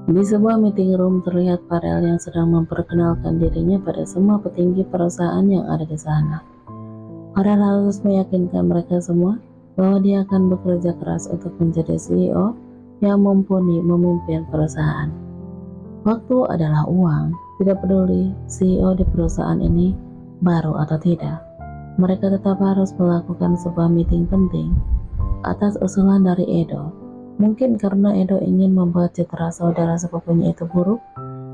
Di sebuah meeting room terlihat Farel yang sedang memperkenalkan dirinya pada semua petinggi perusahaan yang ada di sana. Farel harus meyakinkan mereka semua bahwa dia akan bekerja keras untuk menjadi CEO yang mumpuni memimpin perusahaan. Waktu adalah uang, tidak peduli CEO di perusahaan ini baru atau tidak. Mereka tetap harus melakukan sebuah meeting penting atas usulan dari Edo. Mungkin karena Edo ingin membuat citra saudara sepupunya itu buruk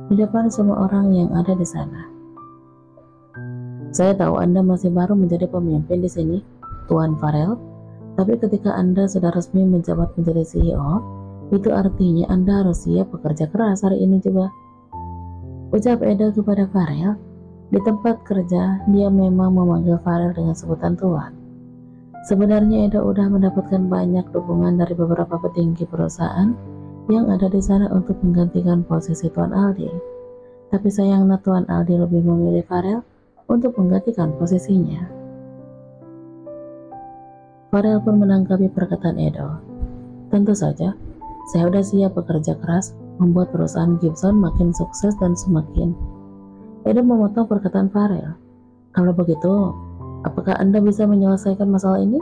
di depan semua orang yang ada di sana. Saya tahu Anda masih baru menjadi pemimpin di sini, Tuan Farel, tapi ketika Anda sudah resmi menjabat menjadi CEO, itu artinya Anda harus siap bekerja keras hari ini juga. Ucap Edo kepada Farel. Di tempat kerja, dia memang memanggil Farel dengan sebutan Tuan. Sebenarnya Edo udah mendapatkan banyak dukungan dari beberapa petinggi perusahaan yang ada di sana untuk menggantikan posisi Tuan Aldi. Tapi sayangnya Tuan Aldi lebih memilih Farel untuk menggantikan posisinya. Farel pun menanggapi perkataan Edo. Tentu saja, saya udah siap bekerja keras membuat perusahaan Gibson makin sukses dan semakin. Edo memotong perkataan Farel. Kalau begitu, apakah Anda bisa menyelesaikan masalah ini?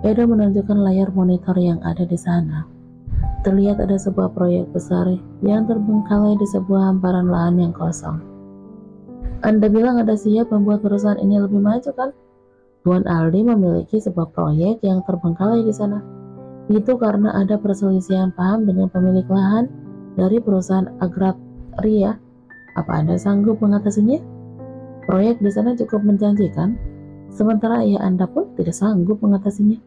Edo menunjukkan layar monitor yang ada di sana. Terlihat ada sebuah proyek besar yang terbengkalai di sebuah hamparan lahan yang kosong. Anda bilang Anda siap membuat perusahaan ini lebih maju, kan? Tuan Aldi memiliki sebuah proyek yang terbengkalai di sana. Itu karena ada perselisihan paham dengan pemilik lahan dari perusahaan agraria. Apa Anda sanggup mengatasinya? Proyek di sana cukup menjanjikan, sementara ayah Anda pun tidak sanggup mengatasinya.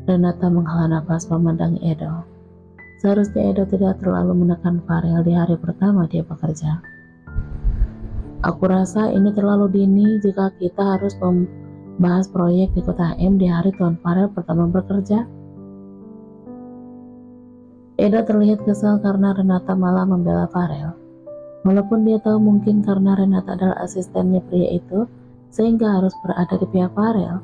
Renata menghela nafas memandangi Edo. Seharusnya Edo tidak terlalu menekan Farel di hari pertama dia bekerja. Aku rasa ini terlalu dini jika kita harus membahas proyek di kota M di hari Tuan Farel pertama bekerja. Edo terlihat kesal karena Renata malah membela Farel. Walaupun dia tahu mungkin karena Renata adalah asistennya pria itu, sehingga harus berada di pihak Farel.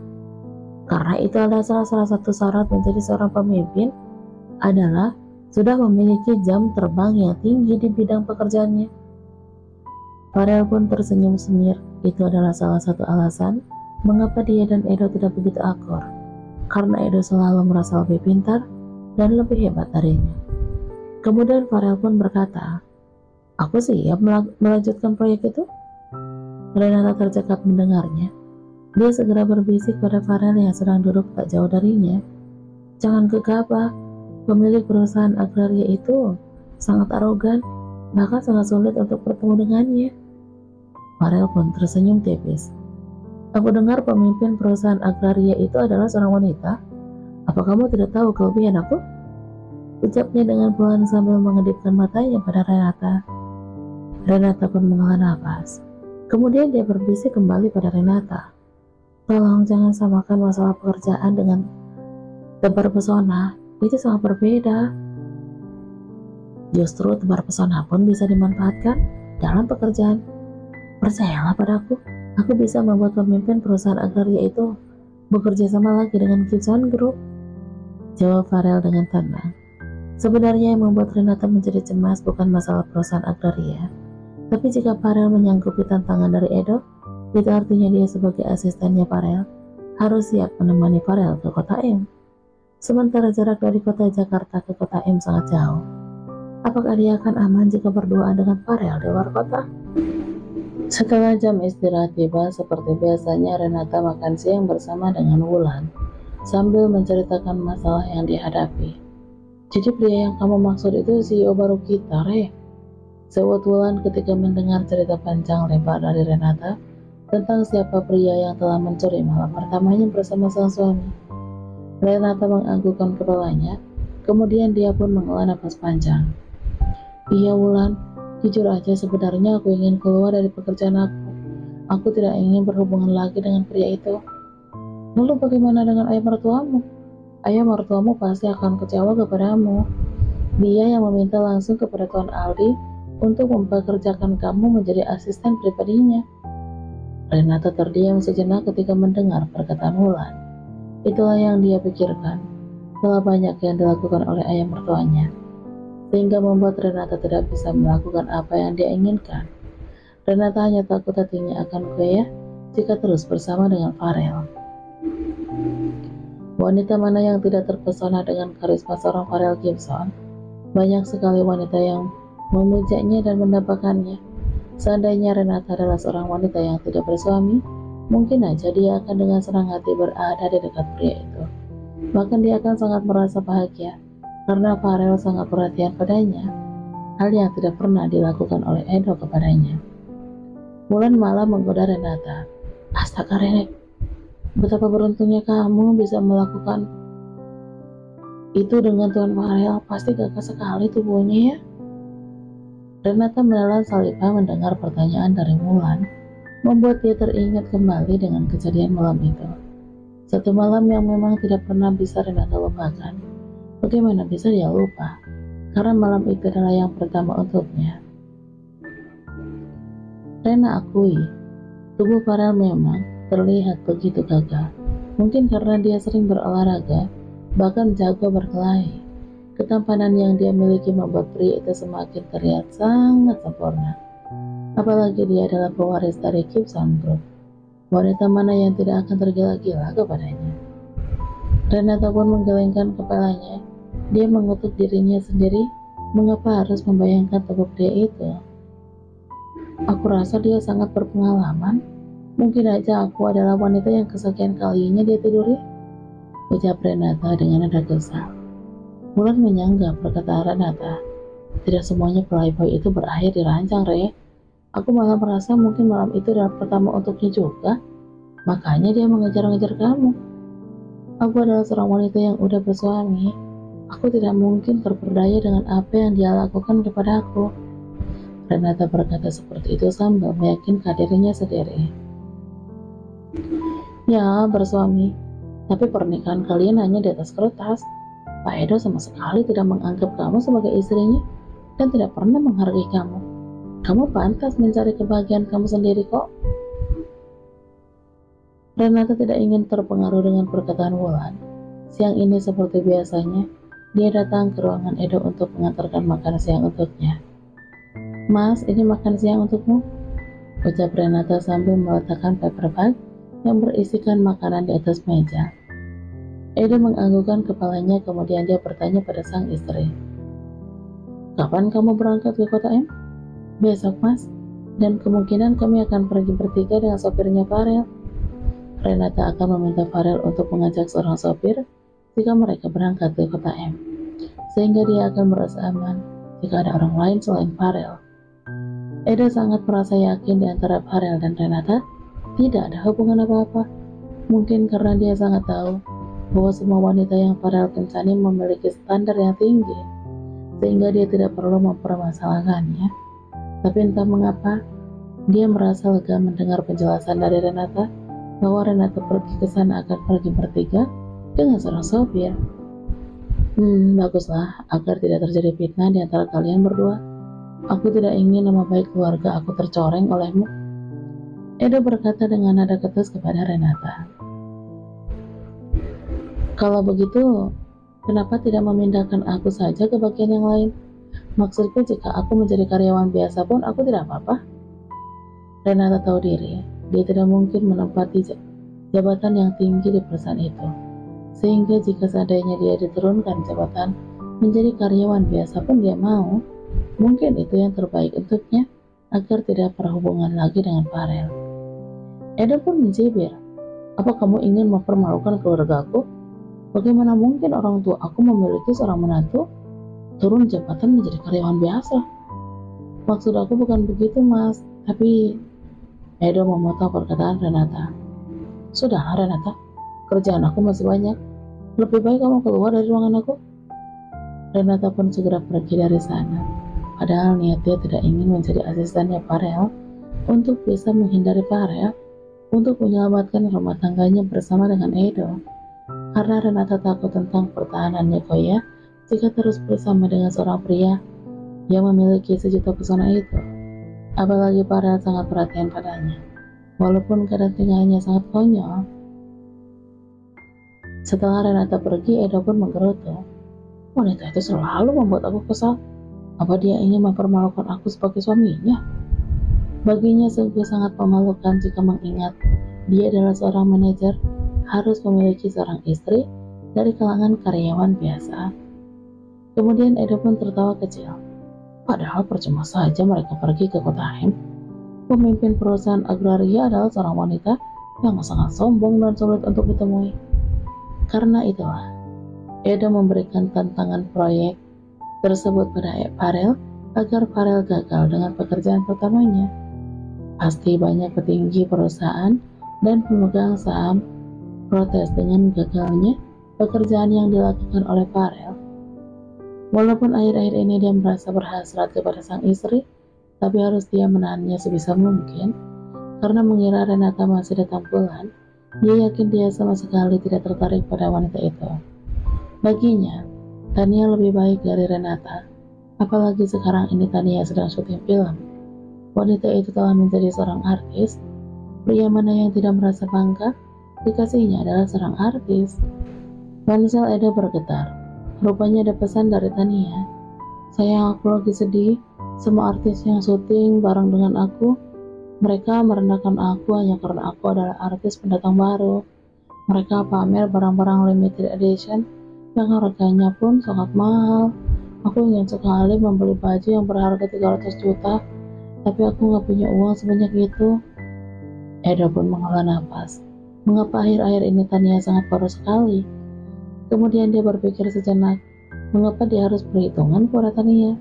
Karena itu adalah salah satu syarat menjadi seorang pemimpin adalah sudah memiliki jam terbang yang tinggi di bidang pekerjaannya. Farel pun tersenyum semir. Itu adalah salah satu alasan mengapa dia dan Edo tidak begitu akur. Karena Edo selalu merasa lebih pintar dan lebih hebat darinya. Kemudian Farel pun berkata, "Aku siap melanjutkan proyek itu." Renata tercekat mendengarnya. Dia segera berbisik pada Farel yang sedang duduk tak jauh darinya. "Jangan gegabah, pemilik perusahaan agraria itu sangat arogan, bahkan sangat sulit untuk bertemu dengannya." Farel pun tersenyum tipis. "Aku dengar pemimpin perusahaan agraria itu adalah seorang wanita. Apa kamu tidak tahu kelebihan aku?" Ucapnya dengan pelan sambil mengedipkan matanya pada Renata. Renata pun menghela nafas. Kemudian dia berbisik kembali pada Renata. "Tolong jangan samakan masalah pekerjaan dengan tebar pesona. Itu sangat berbeda. Justru tebar pesona pun bisa dimanfaatkan dalam pekerjaan. Percayalah padaku, aku bisa membuat pemimpin perusahaan agraria itu bekerja sama lagi dengan Gibson Group." Jawab Farel dengan tenang. Sebenarnya yang membuat Renata menjadi cemas bukan masalah perusahaan agraria, tapi jika Farel menyanggupi tantangan dari Edo, itu artinya dia sebagai asistennya Farel harus siap menemani Farel ke kota M. Sementara jarak dari kota Jakarta ke kota M sangat jauh. Apakah dia akan aman jika berduaan dengan Farel di luar kota? Setelah jam istirahat tiba, seperti biasanya Renata makan siang bersama dengan Wulan sambil menceritakan masalah yang dihadapi. "Jadi pria yang kamu maksud itu CEO baru kita, Re?" Sewot Wulan ketika mendengar cerita panjang lebar dari Renata tentang siapa pria yang telah mencuri malam pertamanya bersama sang suami. Renata menganggukkan kepalanya, kemudian dia pun menghela nafas panjang. "Iya Wulan, jujur aja sebenarnya aku ingin keluar dari pekerjaan aku. Aku tidak ingin berhubungan lagi dengan pria itu." "Lalu bagaimana dengan ayah mertuamu?" "Ayah mertuamu pasti akan kecewa kepadamu. Dia yang meminta langsung kepada Tuan Aldi untuk mempekerjakan kamu menjadi asisten pribadinya." Renata terdiam sejenak ketika mendengar perkataan Wulan. Itulah yang dia pikirkan. Telah banyak yang dilakukan oleh ayah mertuanya. sehingga membuat Renata tidak bisa melakukan apa yang dia inginkan. Renata hanya takut hatinya akan goyah jika terus bersama dengan Farel. Wanita mana yang tidak terpesona dengan karisma seorang Farel Gibson? Banyak sekali wanita yang memujanya dan mendapatkannya. Seandainya Renata adalah seorang wanita yang tidak bersuami, mungkin aja dia akan dengan senang hati berada di dekat pria itu. Bahkan dia akan sangat merasa bahagia karena Farel sangat perhatian padanya, hal yang tidak pernah dilakukan oleh Edo kepadanya. Mulan malah menggoda Renata. Astaga Renek, betapa beruntungnya kamu bisa melakukan itu dengan Tuan Farel, pasti gagah sekali tubuhnya ya. Renata menelan Salipah mendengar pertanyaan dari Mulan, membuat dia teringat kembali dengan kejadian malam itu. Satu malam yang memang tidak pernah bisa Renata lupakan. Bagaimana bisa dia lupa? Karena malam itu adalah yang pertama untuknya. Rena akui, tubuh Farel memang terlihat begitu gagah. Mungkin karena dia sering berolahraga, bahkan jago berkelahi. Ketampanan yang dia miliki membuat pria itu semakin terlihat sangat sempurna. Apalagi dia adalah pewaris dari Gibson Group. Wanita mana yang tidak akan tergila-gila kepadanya? Renata pun menggelengkan kepalanya. Dia mengutuk dirinya sendiri, mengapa harus membayangkan tubuh pria itu? Aku rasa dia sangat berpengalaman. Mungkin aja aku adalah wanita yang kesekian kalinya dia tiduri, ucap Renata dengan nada kesal. Mulan menyanggah perkataan Renata. Tidak semuanya playboy itu berakhir dirancang, Re. Aku malah merasa mungkin malam itu adalah pertama untuknya juga. Makanya dia mengejar-ngejar kamu. Aku adalah seorang wanita yang udah bersuami. Aku tidak mungkin terperdaya dengan apa yang dia lakukan kepada aku. Renata berkata seperti itu sambil meyakinkan dirinya sendiri. Ya, bersuami. Tapi pernikahan kalian hanya di atas kertas. Pak Edo sama sekali tidak menganggap kamu sebagai istrinya dan tidak pernah menghargai kamu. Kamu pantas mencari kebahagiaan kamu sendiri kok. Renata tidak ingin terpengaruh dengan perkataan Wulan. Siang ini seperti biasanya, dia datang ke ruangan Edo untuk mengantarkan makan siang untuknya. Mas, ini makan siang untukmu, ucap Renata sambil meletakkan paper bag yang berisikan makanan di atas meja. Edo menganggukkan kepalanya, kemudian dia bertanya pada sang istri. Kapan kamu berangkat ke kota M? Besok, Mas. Dan kemungkinan kami akan pergi bertiga dengan sopirnya Farel. Renata akan meminta Farel untuk mengajak seorang sopir jika mereka berangkat ke kota M, sehingga dia akan merasa aman jika ada orang lain selain Farel. Edo sangat merasa yakin di antara Farel dan Renata tidak ada hubungan apa-apa. Mungkin karena dia sangat tahu bahwa semua wanita yang Farel kencani memiliki standar yang tinggi, sehingga dia tidak perlu mempermasalahkannya. Tapi entah mengapa, dia merasa lega mendengar penjelasan dari Renata bahwa Renata pergi ke sana akan pergi bertiga dengan seorang sopir. Baguslah, agar tidak terjadi fitnah di antara kalian berdua. Aku tidak ingin nama baik keluarga aku tercoreng olehmu, Edo berkata dengan nada ketus kepada Renata. Kalau begitu, kenapa tidak memindahkan aku saja ke bagian yang lain? Maksudku, jika aku menjadi karyawan biasa pun aku tidak apa-apa. Renata tahu diri, dia tidak mungkin menempati jabatan yang tinggi di perusahaan itu. Sehingga jika seandainya dia diturunkan jabatan menjadi karyawan biasa pun dia mau. Mungkin itu yang terbaik untuknya agar tidak berhubungan lagi dengan Farel. Edo pun mencibir. Apa kamu ingin mempermalukan keluargaku? Bagaimana mungkin orang tua aku memiliki seorang menantu turun jabatan menjadi karyawan biasa? Maksud aku bukan begitu, Mas. Tapi Edo memotong perkataan Renata. Sudahlah Renata, kerjaan aku masih banyak. Lebih baik kamu keluar dari ruangan aku. Renata pun segera pergi dari sana. Padahal niat dia tidak ingin menjadi asistennya Farel untuk bisa menghindari Farel untuk menyelamatkan rumah tangganya bersama dengan Edo. Karena Renata takut tentang pertahanannya Koya jika terus bersama dengan seorang pria yang memiliki sejuta pesona itu. Apalagi Farel sangat perhatian padanya, walaupun keadaan tinggalnya sangat konyol. Setelah Renata pergi, Edo pun menggerutu. Wanita itu selalu membuat aku kesal. Apa dia ingin mempermalukan aku sebagai suaminya? Baginya sungguh sangat memalukan jika mengingat dia adalah seorang manajer, harus memiliki seorang istri dari kalangan karyawan biasa. Kemudian Edo pun tertawa kecil. Padahal percuma saja mereka pergi ke kota Hem. Pemimpin perusahaan agraria adalah seorang wanita yang sangat sombong dan sulit untuk ditemui. Karena itulah, Edo memberikan tantangan proyek tersebut pada Farel agar Farel gagal dengan pekerjaan pertamanya. Pasti banyak petinggi perusahaan dan pemegang saham protes dengan gagalnya pekerjaan yang dilakukan oleh Farel. Walaupun akhir-akhir ini dia merasa berhasrat kepada sang istri, tapi harus dia menahannya sebisa mungkin, karena mengira Renata masih datang bulan, dia yakin dia sama sekali tidak tertarik pada wanita itu. Baginya, Tania lebih baik dari Renata, apalagi sekarang ini Tania sedang syuting film. Wanita itu telah menjadi seorang artis, pria mana yang tidak merasa bangga, kekasihnya adalah seorang artis. Ponsel Eda bergetar, rupanya ada pesan dari Tania. Sayang, aku lagi sedih, semua artis yang syuting bareng dengan aku, mereka merendahkan aku hanya karena aku adalah artis pendatang baru. Mereka pamer barang-barang limited edition yang harganya pun sangat mahal. Aku ingin sekali membeli baju yang berharga 300 juta, tapi aku nggak punya uang sebanyak itu. Edo pun menghela nafas. Mengapa akhir-akhir ini Tania sangat boros sekali? Kemudian dia berpikir sejenak, mengapa dia harus perhitungan kepada Tania?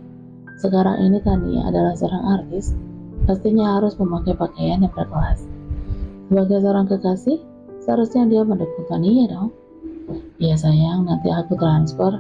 Sekarang ini Tania adalah seorang artis, pastinya harus memakai pakaian yang berkelas. Sebagai seorang kekasih, seharusnya dia mendukung Tania dong. Ya sayang, nanti aku transfer